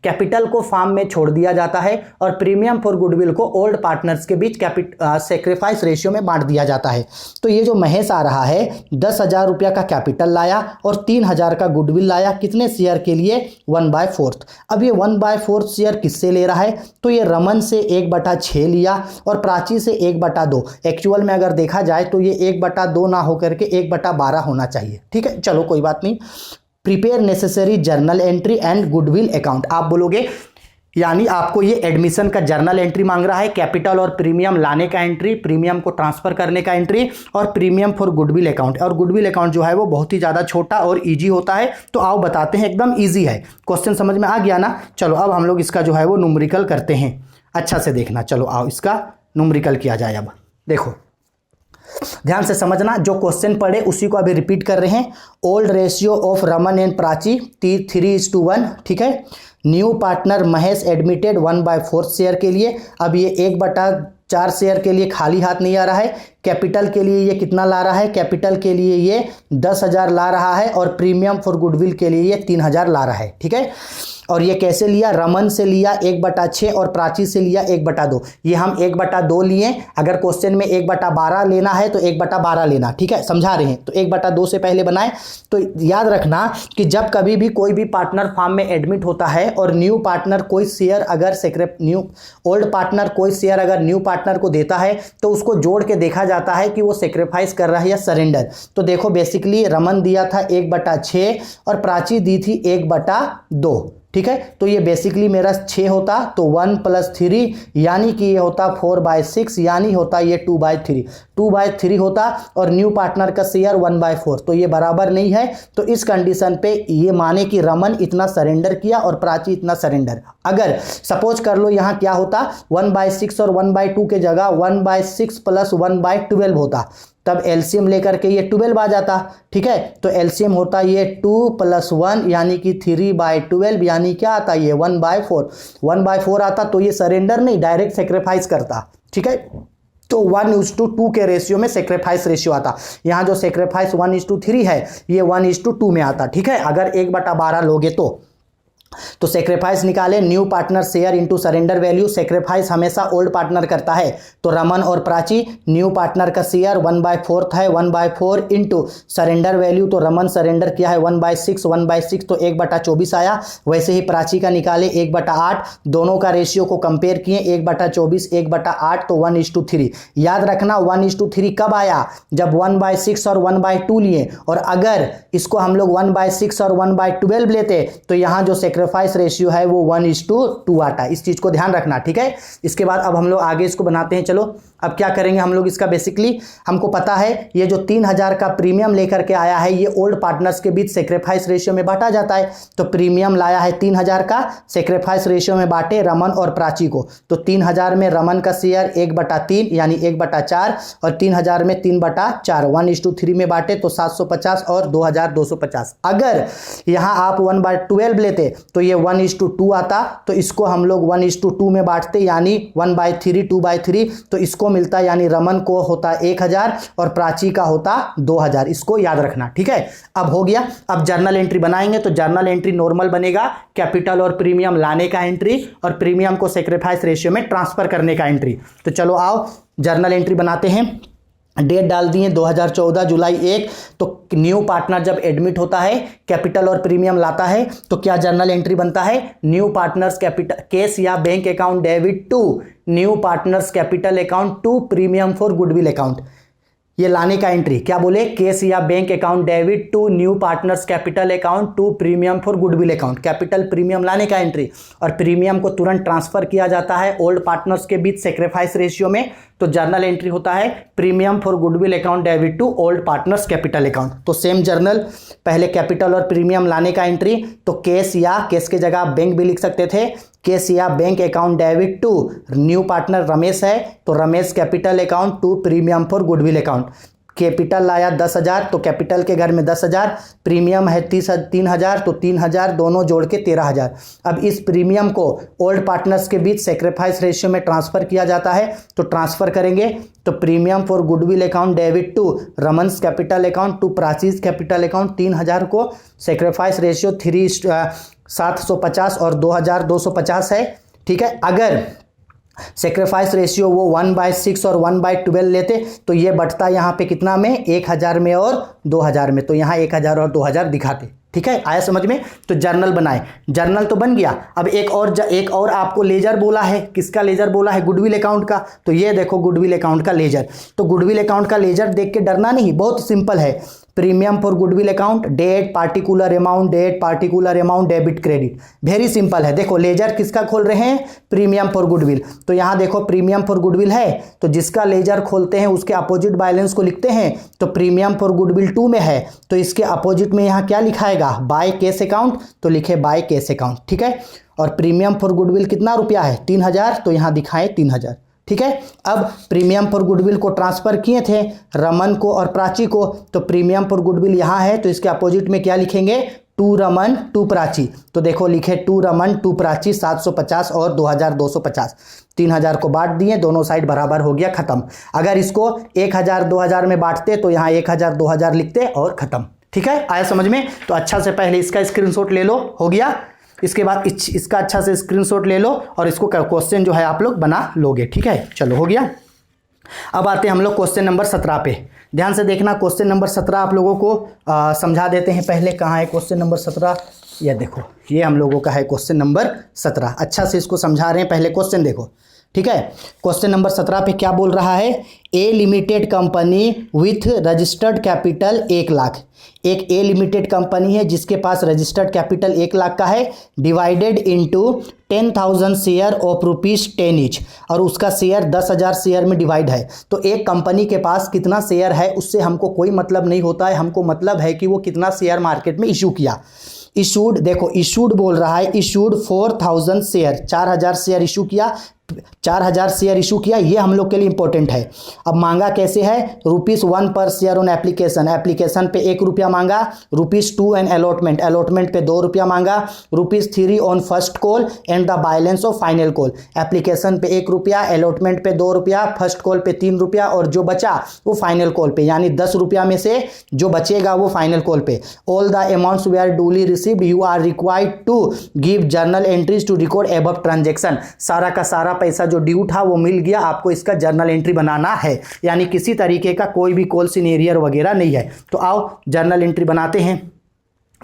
कैपिटल को फार्म में छोड़ दिया जाता है, और प्रीमियम फॉर गुडविल को ओल्ड पार्टनर्स के बीच सेक्रीफाइस रेशियो में बांट दिया जाता है। तो ये जो महेश आ रहा है 10,000 रुपया का कैपिटल लाया और 3,000 का गुडविल लाया, कितने शेयर के लिए, 1/4। अब ये 1/4 शेयर किससे ले रहा है, तो ये रमन से 1/6 लिया और प्राची से 1/2। एक्चुअल में अगर देखा जाए तो ये 1/2 ना होकर के 1/12 होना चाहिए। ठीक है, चलो कोई बात नहीं। Prepare necessary journal entry and goodwill account, आप बोलोगे यानी आपको ये एडमिशन का जर्नल एंट्री मांग रहा है, कैपिटल और प्रीमियम लाने का एंट्री, प्रीमियम को ट्रांसफर करने का एंट्री, और प्रीमियम फॉर गुडविल अकाउंट। और गुडविल अकाउंट जो है वो बहुत ही ज़्यादा छोटा और इजी होता है, तो आओ बताते हैं, एकदम इजी है। क्वेश्चन समझ में आ गया ना। चलो अब हम लोग इसका जो है वो न्यूमेरिकल करते हैं, अच्छा से देखना। चलो आओ इसका न्यूमेरिकल किया जाए। अब देखो ध्यान से समझना, जो क्वेश्चन पढ़े उसी को अभी रिपीट कर रहे हैं। Old ratio of Raman and Prachi 3:1। ठीक है, new partner Mahesh admitted 1/4 share के लिए। अब ये 1/4 शेयर के लिए खाली हाथ नहीं आ रहा है। कैपिटल के लिए ये कितना ला रहा है, कैपिटल के लिए ये 10,000 ला रहा है, और प्रीमियम फॉर गुडविल के लिए ये 3,000 ला रहा है। ठीक है, और ये कैसे लिया, रमन से लिया 1/6 और प्राची से लिया 1/2। ये हम 1/2 लिए, अगर क्वेश्चन में 1/12 लेना है तो 1/12 लेना। ठीक है, समझा रहे हैं, तो 1/2 से पहले बनाए। तो याद रखना कि जब कभी भी कोई भी पार्टनर फार्म में एडमिट होता है और न्यू पार्टनर कोई शेयर अगर ओल्ड पार्टनर कोई शेयर अगर न्यू पार्टनर को देता है तो उसको जोड़ के देखा जाता है कि वो सेक्रीफाइस कर रहा है या सरेंडर। तो देखो बेसिकली रमन दिया था 1/6 और प्राची दी थी 1/2। ठीक है, तो ये बेसिकली मेरा 6 होता, तो 1 + 3 यानी कि ये होता 4/6, यानी होता ये 2/3 होता, और न्यू पार्टनर का शेयर 1/4, तो ये बराबर नहीं है। तो इस कंडीशन पे ये माने कि रमन इतना सरेंडर किया और प्राची इतना सरेंडर। अगर सपोज कर लो यहाँ क्या होता, 1/6 और 1/2 के जगह 1/6 + 1/12 होता, तब एलसीएम लेकर के ये 12 आ जाता। ठीक है, तो एलसीएम होता ये 2 + 1 यानी कि 3/12, यानी क्या आता ये 1/4 आता। तो ये सरेंडर नहीं, डायरेक्ट सेक्रीफाइस करता। ठीक है, तो 1:2 के रेशियो में सेक्रीफाइस रेशियो आता। यहाँ जो सेक्रीफाइस 1:3 है ये 1:2 में आता। ठीक है, अगर 1/12 लोगे तो सेक्रीफाइस निकाले, new partner share into surrender value. Sacrifice हमेशा ओल्ड पार्टनर करता है, तो रमन और प्राची न्यू पार्टनर का शेयर 1/4 है, 1/4 इनटू सरेंडर वैल्यू, तो रमन सरेंडर किया है 1/6 तो 1/24 आया। वैसे ही प्राची का निकाले 1/8, दोनों का रेशियो को कंपेयर किए 1/24 1/8 तो 1:3। याद रखना 1:3 कब आया, जब 1/6 और 1/2 लिए, और अगर इसको हम लोग 1/6 और 1/12 लेते तो यहाँ जो सेक्रीफाइस रेशियो है वो 1:2 आता है। इस चीज़ को ध्यान रखना, ठीक है। इसके बाद अब हम लोग आगे इसको बनाते हैं। चलो अब क्या करेंगे हम लोग इसका, बेसिकली हमको पता है ये जो 3000 का प्रीमियम लेकर के आया है ये ओल्ड पार्टनर्स के बीच सेक्रीफाइस रेशियो में बांटा जाता है। तो प्रीमियम लाया है 3000 का, सेक्रीफाइस रेशियो में बांटे रमन और प्राची को। तो 3000 में रमन का शेयर 1/3 यानी 1/4 और 3000 में 3/4 1:3 में बांटे तो 750 और 2250। अगर यहाँ आप 1/12 लेते तो ये 1:2 आता, तो इसको हम लोग 1:2 में बांटते यानी 1/3 2/3, तो इसको मिलता यानी रमन को होता 1000 और प्राची का होता 2000। इसको याद रखना, ठीक है। अब हो गया। अब जर्नल एंट्री बनाएंगे तो जर्नल एंट्री नॉर्मल बनेगा, कैपिटल और प्रीमियम लाने का एंट्री और प्रीमियम को सेक्रीफाइस रेशियो में ट्रांसफर करने का एंट्री। तो चलो आओ जर्नल एंट्री बनाते हैं। डेट डाल दिए 2014 जुलाई 1। तो न्यू पार्टनर जब एडमिट होता है, कैपिटल और प्रीमियम लाता है, तो क्या जर्नल एंट्री बनता है, न्यू पार्टनर्स कैपिटल केस या bank account debit to new partners capital account to premium for goodwill account. ये लाने का एंट्री क्या बोले, केस या bank account debit to new partners capital account to premium for goodwill account. Capital premium लाने का entry और premium को तुरंत ट्रांसफर किया जाता है ओल्ड पार्टनर्स के बीच सेक्रीफाइस रेशियो में। तो जर्नल एंट्री होता है premium for goodwill account debit to old partners capital account. तो सेम जर्नल, पहले कैपिटल और प्रीमियम लाने का एंट्री, तो केस या केस के जगह बैंक भी लिख सकते थे, केस या bank account debit to new partner Ramesh है तो Ramesh capital account to premium for goodwill account. Capital लाया 10,000 तो कैपिटल के घर में 10,000, प्रीमियम है 3,000 तो 3,000 दोनों जोड़ के 13,000। अब इस प्रीमियम को ओल्ड पार्टनर्स के बीच सेक्रीफाइस रेशियो में ट्रांसफर किया जाता है। तो ट्रांसफर करेंगे तो premium for goodwill account debit to Raman's capital account to Prachi's capital account. 3,000 को सेक्रीफाइस रेशियो 750 और 2,250 है, ठीक है। अगर सेक्रीफाइस रेशियो वो 1/6 और 1/12 लेते तो ये बढ़ता यहाँ पे कितना में, 1000 में और 2000 में। तो यहाँ 1000 और 2000 दिखाते, ठीक है। आया समझ में। तो जर्नल बनाए, जर्नल तो बन गया। अब एक और आपको लेजर बोला है, किसका लेजर बोला है, गुडविल अकाउंट का। तो ये देखो गुडविल अकाउंट का लेजर। तो गुडविल अकाउंट का लेजर देख के डरना नहीं, बहुत सिंपल है। Premium for goodwill account, date particular amount debit credit, very simple है। देखो लेजर किसका खोल रहे हैं, प्रीमियम फॉर गुडविल। तो यहाँ देखो प्रीमियम फॉर गुडविल है तो जिसका लेजर खोलते हैं उसके अपोजिट बैलेंस को लिखते हैं। तो प्रीमियम फॉर गुडविल 2 में है तो इसके अपोजिट में यहाँ क्या लिखाएगा, बाय केस अकाउंट, तो लिखे बाय केस अकाउंट, ठीक है। और प्रीमियम फॉर गुडविल कितना रुपया है, 3000, तो यहाँ दिखाएं 3000, ठीक है। अब प्रीमियम फॉर गुडविल को ट्रांसफर किए थे रमन को और प्राची को, तो प्रीमियम फॉर गुडविल यहाँ है तो इसके अपोजिट में क्या लिखेंगे, 2 रमन 2 प्राची। तो देखो लिखे 2 रमन 2 प्राची 750 और 2250। 3000 को बांट दिए, दोनों साइड बराबर हो गया, खत्म। अगर इसको 1000 2000 में बांटते तो यहाँ 1000 2000 लिखते और खत्म, ठीक है। आया समझ में। तो अच्छा से पहले इसका स्क्रीनशॉट ले लो, हो गया। इसके बाद इसका अच्छा से स्क्रीनशॉट ले लो और इसको क्वेश्चन जो है आप लोग बना लोगे, ठीक है। चलो हो गया। अब आते हैं हम लोग क्वेश्चन नंबर 17 पे। ध्यान से देखना, क्वेश्चन नंबर 17 आप लोगों को समझा देते हैं। पहले कहाँ है क्वेश्चन नंबर 17, ये देखो, ये हम लोगों का है क्वेश्चन नंबर 17। अच्छा से इसको समझा रहे हैं, पहले क्वेश्चन देखो, ठीक है। क्वेश्चन नंबर 17 पे क्या बोल रहा है, a limited company with registered capital 1 lakh. एक ए लिमिटेड कंपनी है जिसके पास रजिस्टर्ड कैपिटल 1 लाख का है, divided into 10,000 share of ₹10 each, और उसका शेयर 10,000 शेयर में डिवाइड है। तो एक कंपनी के पास कितना शेयर है उससे हमको कोई मतलब नहीं होता है, हमको मतलब है कि वो कितना शेयर मार्केट में इशू किया। इशूड, देखो इशूड बोल रहा है, इशूड 4000 शेयर, 4000 शेयर इशू किया, 4000 शेयर इशू किया, ये हम लोग के लिए इंपॉर्टेंट है। अब मांगा कैसे है, ₹1 पर शेयर ऑन एप्लीकेशन, एप्लीकेशन पे 1 रुपया मांगा, ₹2 एंड अलॉटमेंट, अलॉटमेंट पे 2 रुपया मांगा, ₹3 on first call and the balance of final call. Application पे 1 रुपया, अलॉटमेंट पे 2 रुपया, फर्स्ट कॉल पे 3 रुपया और जो बचा वो फाइनल कॉल पे, यानी 10 रुपया में से जो बचेगा वो फाइनल कॉल पे। All the amounts were are duly received, you are required to give journal entries to record above transaction. सारा का सारा पैसा जो ड्यू था वो मिल गया, आपको इसका जर्नल एंट्री बनाना है, यानी किसी तरीके का कोई भी कॉल सीनियर वगैरह नहीं है। तो आओ जर्नल एंट्री बनाते हैं।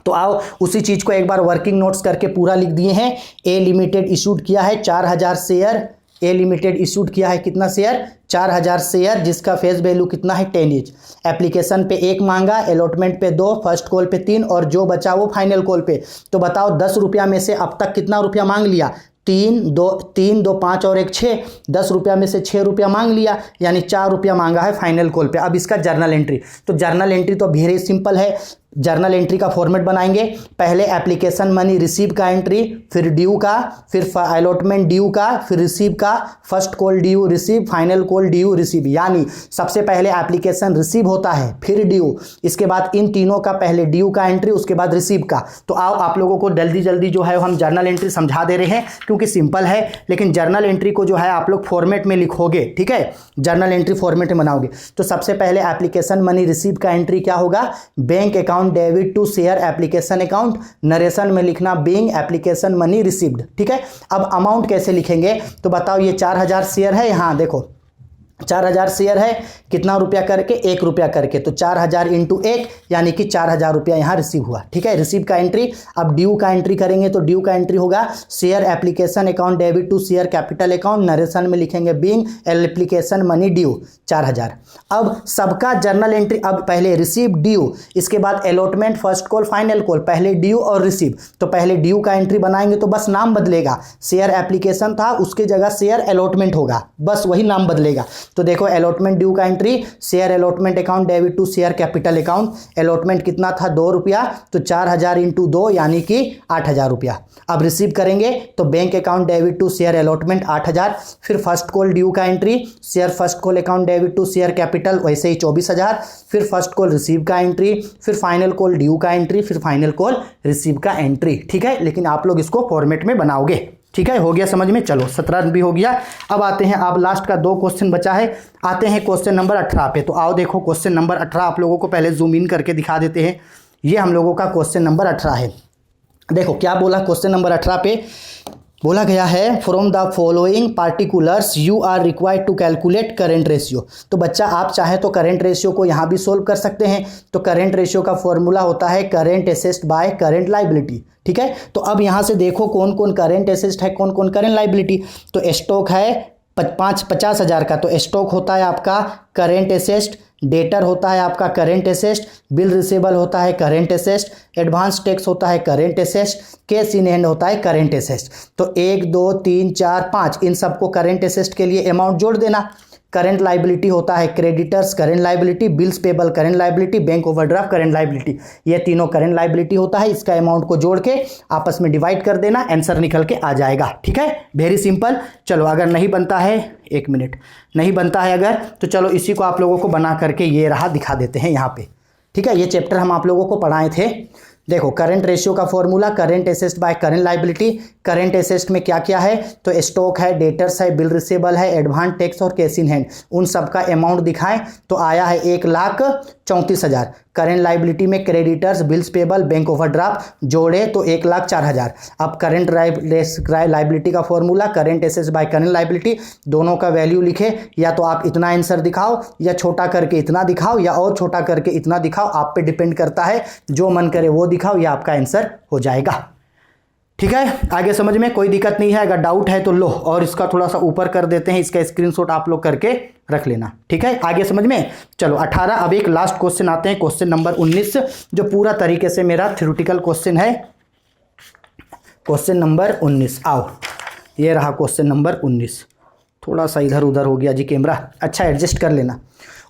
तो आओ उसी चीज को एक बार वर्किंग नोट्स करके पूरा लिख दिए हैं। ए लिमिटेड इशूड किया है 4000 शेयर ए लिमिटेड इशूड किया है कितना शेयर, 4000 शेयर, जिसका फेस वैल्यू कितना है 10 ईच। एप्लीकेशन पे 1 मांगा, अलॉटमेंट पे 2, फर्स्ट कॉल पे 3 और जो बचा वो फाइनल कॉल पे। तो बताओ 10 रुपया में से अब तक कितना रुपया मांग लिया, 3 2 5 और 1 6, 10 रुपया में से 6 रुपया मांग लिया, यानी 4 रुपया मांगा है फाइनल कॉल पे। अब इसका जर्नल एंट्री, तो जर्नल एंट्री तो वेरी सिंपल है। जर्नल एंट्री का फॉर्मेट बनाएंगे, पहले एप्लीकेशन मनी रिसीव का एंट्री, फिर ड्यू का, फिर अलॉटमेंट ड्यू का, फिर रिसीव का, first call due receive, final call due receive. यानी सबसे पहले एप्लीकेशन रिसीव होता है, फिर ड्यू, इसके बाद इन तीनों का पहले ड्यू का एंट्री, उसके बाद रिसीव का। तो आओ आप लोगों को जल्दी जल्दी जो है हम जर्नल एंट्री समझा दे रहे हैं, क्योंकि सिंपल है, लेकिन जर्नल एंट्री को जो है आप लोग फॉर्मेट में लिखोगे, ठीक है, जर्नल एंट्री फॉर्मेट में बनाओगे। तो सबसे पहले एप्लीकेशन मनी रिसीव का एंट्री क्या होगा, bank account debit to share application account, narration में लिखना बीइंग एप्लीकेशन मनी रिसीव्ड, ठीक है। अब अमाउंट कैसे लिखेंगे, तो बताओ ये 4000 शेयर है, यहाँ देखो 4000 शेयर है, कितना रुपया करके, 1 रुपया करके, तो 4000 इंटू 1 यानी कि 4000 रुपया यहाँ रिसीव हुआ, ठीक है। रिसीव का एंट्री, अब ड्यू का एंट्री करेंगे, तो ड्यू का एंट्री होगा share application account debit to share capital account, narration में लिखेंगे बीइंग एप्लीकेशन मनी ड्यू 4000। अब सबका जर्नल एंट्री, अब पहले रिसीव ड्यू, इसके बाद allotment, first call, final call, पहले ड्यू और रिसीव। तो पहले ड्यू का एंट्री बनाएंगे तो बस नाम बदलेगा, शेयर एप्लीकेशन था उसके जगह शेयर अलॉटमेंट होगा, बस वही नाम बदलेगा। तो देखो अलॉटमेंट ड्यू का entry, share allotment account debit to share capital account, allotment कितना था 2 रुपया, तो 4000 इंटू 2 यानी कि 8000 रुपया। अब रिसीव करेंगे तो bank account debit to share allotment 8000, फिर फर्स्ट कॉल ड्यू का entry, share first call account debit to share capital वैसे ही 24000, फिर फर्स्ट कॉल रिसीव का एंट्री, फिर फाइनल कॉल ड्यू का एंट्री, फिर फाइनल कॉल रिसीव का एंट्री, ठीक है। लेकिन आप लोग इसको फॉर्मेट में बनाओगे, ठीक है, हो गया समझ में। चलो 17 भी हो गया। अब आते हैं, अब लास्ट का 2 क्वेश्चन बचा है, आते हैं क्वेश्चन नंबर 18 पे। तो आओ देखो क्वेश्चन नंबर 18 आप लोगों को पहले जूम इन करके दिखा देते हैं। ये हम लोगों का क्वेश्चन नंबर 18 है। देखो क्या बोला क्वेश्चन नंबर 18 पे, बोला गया है from the following particulars you are required to calculate current ratio. तो बच्चा आप चाहे तो करेंट रेशियो को यहाँ भी सोल्व कर सकते हैं। तो करेंट रेशियो का फॉर्मूला होता है current assets bye current liability, ठीक है। तो अब यहाँ से देखो कौन कौन करेंट एसेट्स है, कौन कौन करेंट लाइबिलिटी। तो स्टॉक है 50,000 का, तो स्टॉक होता है आपका करेंट एसेट, डेटर होता है आपका करेंट एसेट, बिल रिसीवेबल होता है करेंट एसेट, एडवांस टैक्स होता है current asset, cash in hand होता है करेंट एसेट। तो 1 2 3 4 5 इन सबको करेंट एसेट के लिए अमाउंट जोड़ देना। करंट लाइबिलिटी होता है creditors current liability, bills payable current liability, bank overdraft current liability, ये तीनों करंट लाइबिलिटी होता है। इसका अमाउंट को जोड़ के आपस में डिवाइड कर देना, आंसर निकल के आ जाएगा, ठीक है, वेरी सिंपल। चलो अगर नहीं बनता है, 1 मिनट, नहीं बनता है अगर, तो चलो इसी को आप लोगों को बना करके ये रहा दिखा देते हैं यहाँ पे, ठीक है। ये चैप्टर हम आप लोगों को पढ़ाए थे। देखो करंट रेशियो का formula current assets by current liability. Current assets में क्या क्या है, तो स्टॉक है, डेटर्स है, बिल रिसीवेबल है, एडवांस टैक्स और कैश इन हैंड, उन सब का अमाउंट दिखाएं तो आया है 1,34,000। करंट लाइबिलिटी में creditors, bills payable, bank overdraft जोड़े तो 1,04,000। अब करंट लाइबिलिटी का formula current assets by current liability, दोनों का वैल्यू लिखे, या तो आप इतना आंसर दिखाओ या छोटा करके इतना दिखाओ या और छोटा करके इतना दिखाओ, आप पे डिपेंड करता है, जो मन करे वो दिखाओ, या आपका आंसर हो जाएगा, ठीक है। आगे समझ में कोई दिक्कत नहीं है, अगर डाउट है तो लो, और इसका थोड़ा सा ऊपर कर देते हैं, इसका स्क्रीनशॉट आप लोग करके रख लेना, ठीक है। आगे समझ में, चलो 18। अब एक लास्ट क्वेश्चन आते हैं, क्वेश्चन नंबर 19, जो पूरा तरीके से मेरा थ्योरेटिकल क्वेश्चन है। क्वेश्चन नंबर 19, आओ ये रहा क्वेश्चन नंबर 19। थोड़ा सा इधर उधर हो गया जी कैमरा, अच्छा एडजस्ट कर लेना।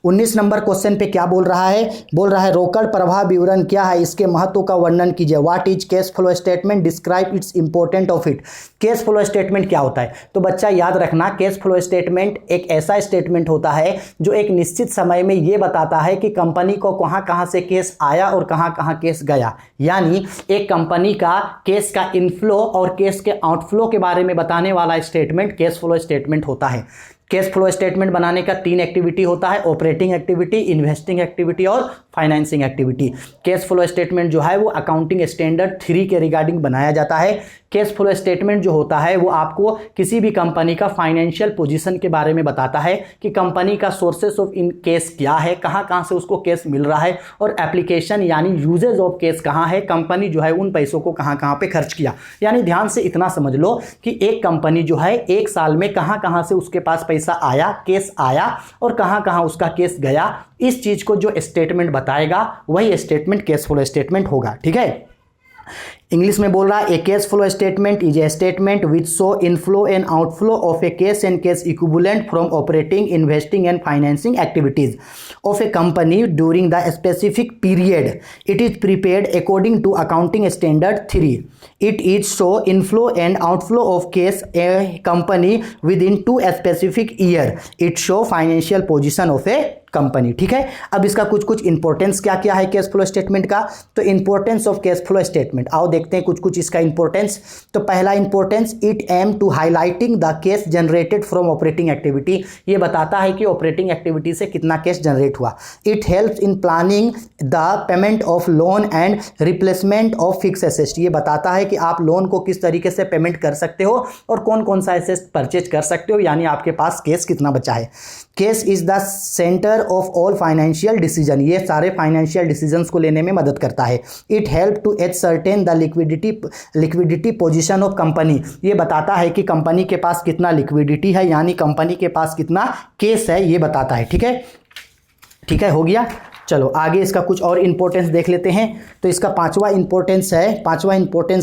19 नंबर क्वेश्चन पे क्या बोल रहा है, बोल रहा है रोकड़ प्रवाह विवरण क्या है, इसके महत्व का वर्णन कीजिए। What is cash flow statement, describe it's important of it. Cash flow statement क्या होता है, तो बच्चा याद रखना, कैश फ्लो स्टेटमेंट एक ऐसा स्टेटमेंट होता है जो एक निश्चित समय में ये बताता है कि कंपनी को कहाँ कहाँ से कैश आया और कहाँ कहाँ कैश गया। यानी एक कंपनी का कैश का इनफ्लो और कैश के आउटफ्लो के बारे में बताने वाला स्टेटमेंट कैश फ्लो स्टेटमेंट होता है। कैश फ्लो स्टेटमेंट बनाने का 3 एक्टिविटी होता है, ऑपरेटिंग एक्टिविटी, इन्वेस्टिंग एक्टिविटी और financing activity. Cash flow statement जो है वो अकाउंटिंग स्टैंडर्ड 3 के रिगार्डिंग बनाया जाता है। कैश फ्लो स्टेटमेंट जो होता है वो आपको किसी भी कंपनी का फाइनेंशियल पोजीशन के बारे में बताता है कि कंपनी का सोर्सेस ऑफ इन कैश क्या है, कहाँ कहाँ से उसको कैश मिल रहा है, और एप्लीकेशन यानी यूजेज ऑफ कैश कहाँ है, कंपनी जो है उन पैसों को कहाँ कहाँ पे खर्च किया। यानी ध्यान से इतना समझ लो कि एक कंपनी जो है एक साल में कहाँ कहाँ से उसके पास पैसा आया, कैश आया, और कहाँ कहाँ उसका कैश गया, इस चीज को जो स्टेटमेंट बताएगा वही स्टेटमेंट कैश फ्लो स्टेटमेंट होगा। ठीक है, इंग्लिश में बोल रहा है, a cash flow statement is a statement which show inflow and outflow of a cash and cash equivalent from operating, investing and financing activities of a company during the specific period it is prepared according to accounting standard 3। It is show inflow and outflow of cash a company within 2 specific year. It show financial position of a company. ठीक है, अब इसका कुछ कुछ importance क्या क्या है cash flow statement का। तो importance of cash flow statement, आओ देखते हैं कुछ कुछ इसका इंपॉर्टेंस। तो पहला importance, it aim to highlighting the cash generated from operating activity. ये बताता है कि ऑपरेटिंग एक्टिविटी से कितना कैश जनरेट हुआ। It helps in planning the payment of loan and replacement of fix asset. ये बताता है कि आप लोन को किस तरीके से पेमेंट कर सकते हो और कौन कौन सा एसेट परचेज कर सकते हो, यानी आपके पास कैश कितना बचा है। Cash is the centre of all financial decision. ये सारे फाइनेंशियल डिसीजंस को लेने में मदद करता है। It help to ascertain the liquidity position of company. ये बताता है कि कंपनी के पास कितना लिक्विडिटी है, यानी कंपनी के पास कितना कैश है, ये बताता है। ठीक है, ठीक है, हो गया। चलो आगे इसका कुछ और इंपॉर्टेंस देख लेते हैं। तो इसका पांचवा इंपॉर्टेंस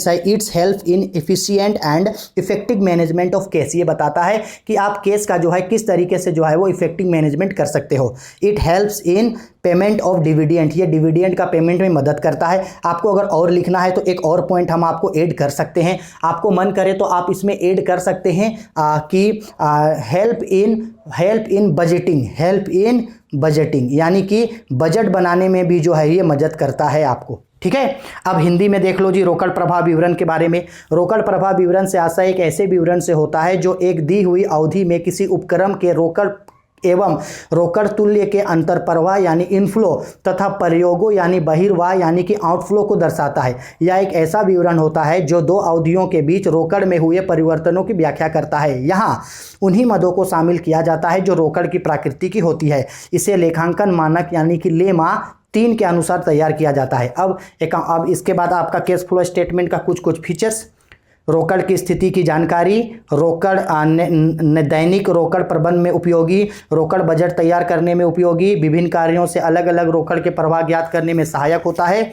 है it's help in efficient and effective management of cash. ये बताता है कि आप कैश का जो है किस तरीके से जो है वो इफेक्टिव मैनेजमेंट कर सकते हो। It helps in payment of dividend. ये डिविडेंड का पेमेंट में मदद करता है। आपको अगर और लिखना है तो एक और पॉइंट हम आपको ऐड कर सकते हैं, आपको मन करे तो आप इसमें ऐड कर सकते हैं कि हेल्प इन बजटिंग, यानी कि बजट बनाने में भी जो है ये मदद करता है आपको। ठीक है, अब हिंदी में देख लो जी रोकड़ प्रवाह विवरण के बारे में। रोकड़ प्रवाह विवरण से आशय एक ऐसे विवरण से होता है जो एक दी हुई अवधि में किसी उपक्रम के रोकड़ एवं रोकड़ तुल्य के अंतर प्रवाह यानी इनफ्लो तथा प्रयोगों यानी बहिर्वाह यानी कि आउटफ्लो को दर्शाता है। यह एक ऐसा विवरण होता है जो दो अवधियों के बीच रोकड़ में हुए परिवर्तनों की व्याख्या करता है। यहाँ उन्हीं मदों को शामिल किया जाता है जो रोकड़ की प्रकृति की होती है। इसे लेखांकन मानक यानी कि लेमा 3 के अनुसार तैयार किया जाता है। अब इसके बाद आपका कैश फ्लो स्टेटमेंट का कुछ कुछ फीचर्स, रोकड़ की स्थिति की जानकारी, रोकड़ दैनिक रोकड़ प्रबंध में उपयोगी, रोकड़ बजट तैयार करने में उपयोगी, विभिन्न कार्यों से अलग अलग रोकड़ के प्रवाह ज्ञात करने में सहायक होता है।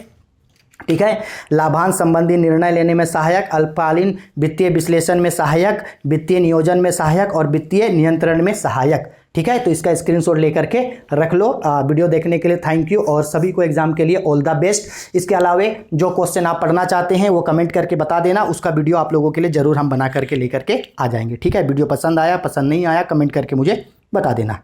ठीक है, लाभांश संबंधी निर्णय लेने में सहायक, अल्पकालीन वित्तीय विश्लेषण में सहायक, वित्तीय नियोजन में सहायक और वित्तीय नियंत्रण में सहायक। ठीक है, तो इसका स्क्रीनशॉट लेकर के रख लो। वीडियो देखने के लिए थैंक यू और सभी को एग्जाम के लिए ऑल द बेस्ट। इसके अलावे जो क्वेश्चन आप पढ़ना चाहते हैं वो कमेंट करके बता देना, उसका वीडियो आप लोगों के लिए जरूर हम बना करके लेकर के आ जाएंगे। ठीक है, वीडियो पसंद आया, पसंद नहीं आया, कमेंट करके मुझे बता देना।